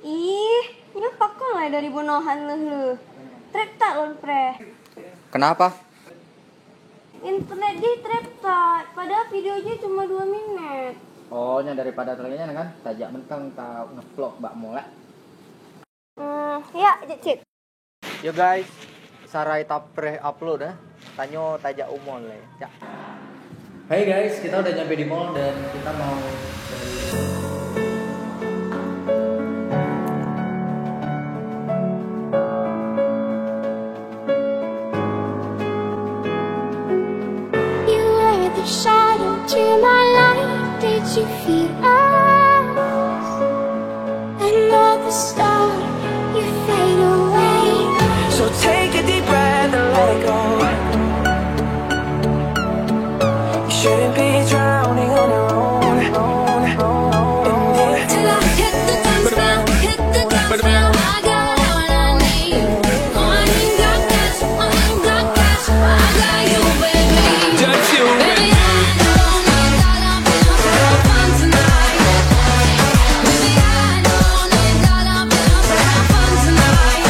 Ih, nyapa kau lah dari bonohan lu. Trap tak lon pre. Kenapa? Internet di trap tak. Padahal videonya cuma 2 menit. Oh, nya daripada terlihatnya kan tajak mentang tak ngevlog bak molek. Ya, cek. Yo guys, sarai tapre upload Tanyo tajak umon le. Cak. Hai guys, kita udah nyampe di mall dan kita mau shadow to my light. Did you feel us? Another star, you fade away. So take a deep breath and let it go. You shouldn't be drowning on your own. Till I hit the thumbs down, hit the thumbs down. I got what I need. I ain't got cash, I ain't got cash. I got you, baby. Just you, Baby, I know no dollar bills to have fun tonight. Baby, I know no dollar bills to have fun tonight.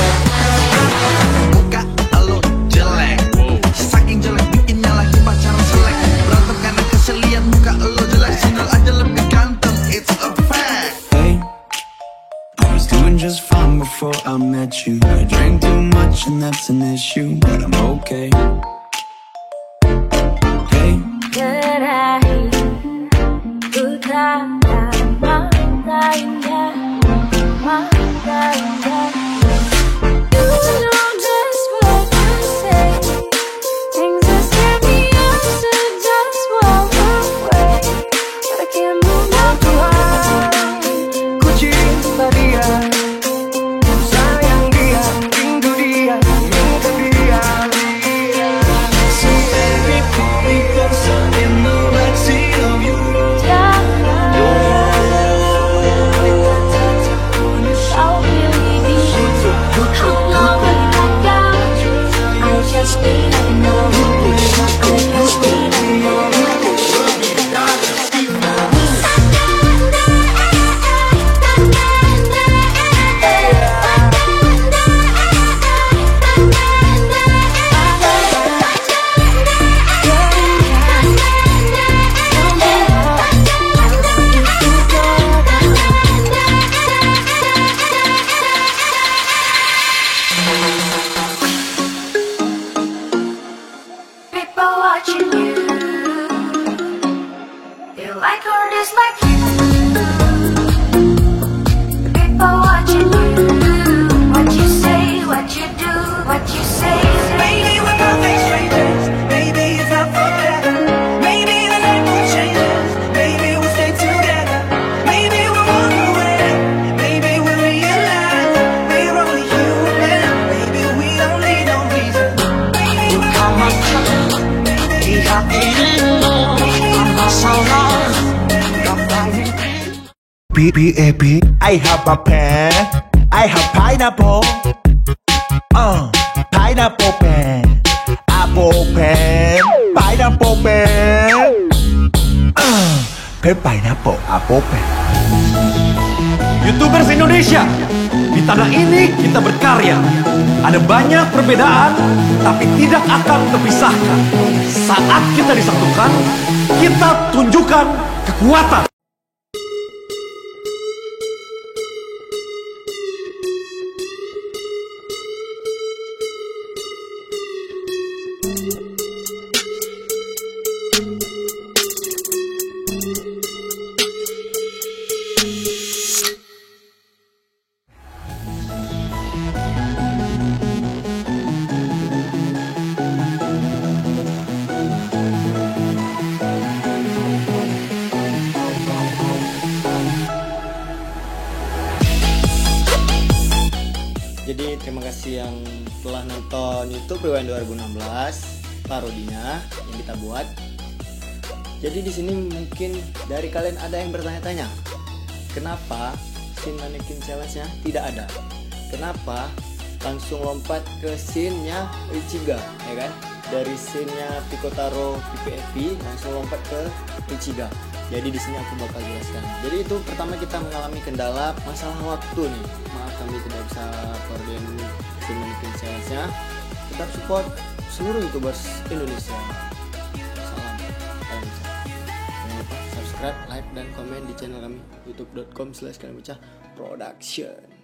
Muka lo jelek, saking jelek bikinnya lagi pacaran selek. Berantem karena keselian muka lo jelek, single aja lebih ganteng, it's a fact. Hey, I was doing just fine before I met you. I drank too much and that's an issue, but I'm okay. Hey, ku cinta dia, sayang dia, rindu dia, minta dia. so baby, pull me closer in the backseat of your Rover. People watching you. You like or dislike you. People watching you. What you say, what you do, what you say. Maybe we're perfect strangers. Maybe it's not forever. Maybe the night will change us. Maybe we'll stay together. Maybe we'll walk away. Maybe we'll realize we're only human. Maybe we don't need no reason. Maybe we'll come up. P-P-A-P I have a pen I have pineapple Pineapple pen Apple pen Pineapple pen Pen pineapple Apple pen YouTubers Indonesia, di tanah ini kita berkarya. Ada banyak perbedaan, tapi tidak akan terpisahkan. Saat kita disatukan, kita tunjukkan kekuatan. Jadi terima kasih yang telah nonton YouTube Rewind 2016 parodinya yang kita buat. Jadi di sini mungkin dari kalian ada yang bertanya-tanya, kenapa scene mannequin challenge-nya tidak ada? Kenapa langsung lompat ke scene-nya Ichiga, ya kan? Dari scene-nya Pikotaro PPFP langsung lompat ke Ichiga. Jadi di sini aku bakal jelaskan. Jadi itu pertama kita mengalami kendala masalah waktu nih. Maaf kami tidak bisa koordinasi challenge-nya. Tetap support seluruh YouTubers Indonesia. Salam kalian Mecah. Jangan lupa subscribe, like, dan komen di channel kami youtube.com/kalian mecah production.